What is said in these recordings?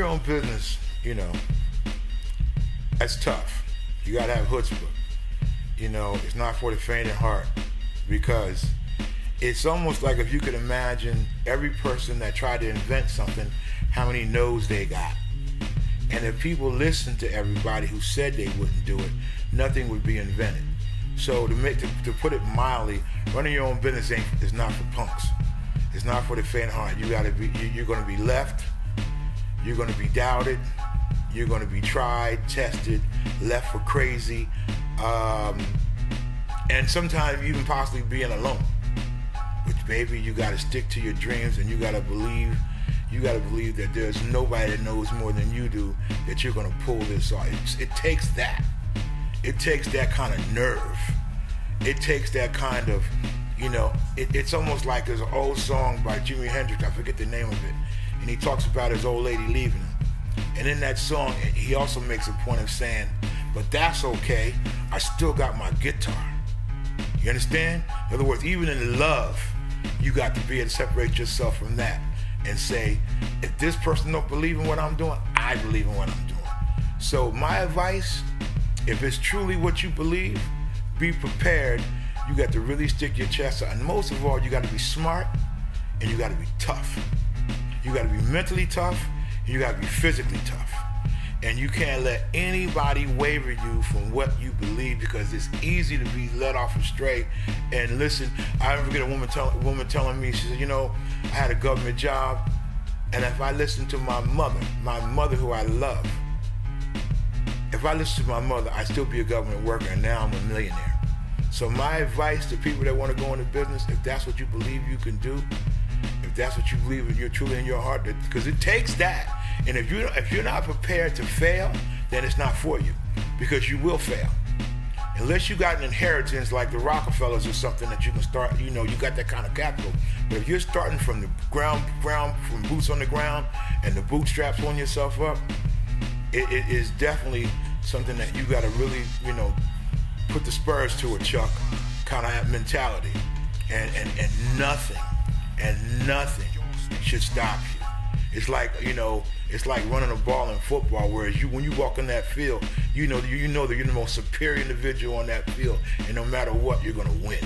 your own business, you know, that's tough. You gotta have chutzpah. You know, it's not for the faint of heart, because it's almost like if you could imagine every person that tried to invent something, how many no's they got. And if people listened to everybody who said they wouldn't do it, nothing would be invented. So to put it mildly, running your own business is not for punks. It's not for the faint of heart. You're gonna be left, you're gonna be doubted, you're gonna be tried, tested, left for crazy, and sometimes even possibly being alone. Which, baby, you gotta stick to your dreams, and you gotta believe that there's nobody that knows more than you do that you're gonna pull this off. It takes that. It takes that kind of nerve. It takes that kind of, you know, it's almost like there's an old song by Jimi Hendrix, I forget the name of it, and he talks about his old lady leaving him. And in that song, he also makes a point of saying, but that's okay, I still got my guitar. You understand? In other words, even in love, you got to be able to separate yourself from that and say, if this person don't believe in what I'm doing, I believe in what I'm doing. So my advice, if it's truly what you believe, be prepared. You got to really stick your chest out. And most of all, you got to be smart and you got to be tough. You got to be mentally tough and you got to be physically tough. And you can't let anybody waver you from what you believe, because it's easy to be led off astray. And listen, I never forget a woman telling me, she said, you know, I had a government job, and if I listened to my mother who I love, if I listened to my mother, I'd still be a government worker, and now I'm a millionaire. So my advice to people that want to go into business, if that's what you believe you can do, if that's what you believe in, you're truly in your heart, because it takes that. And if you're not prepared to fail, then it's not for you, because you will fail. Unless you got an inheritance like the Rockefellers or something that you can start, you know, you got that kind of capital. But if you're starting from the ground, from boots on the ground and the bootstraps on yourself up, it is definitely something that you got to really, you know, put the spurs to it, Chuck, kind of mentality. And nothing should stop you. It's like, you know, it's like running a ball in football, whereas when you walk in that field, you know that you're the most superior individual on that field, and no matter what, you're gonna win.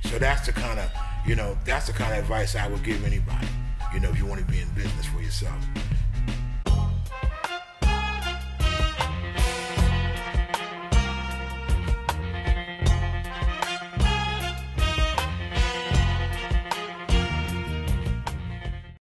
So that's the kind of, you know, that's the kind of advice I would give anybody, you know, if you want to be in business for yourself.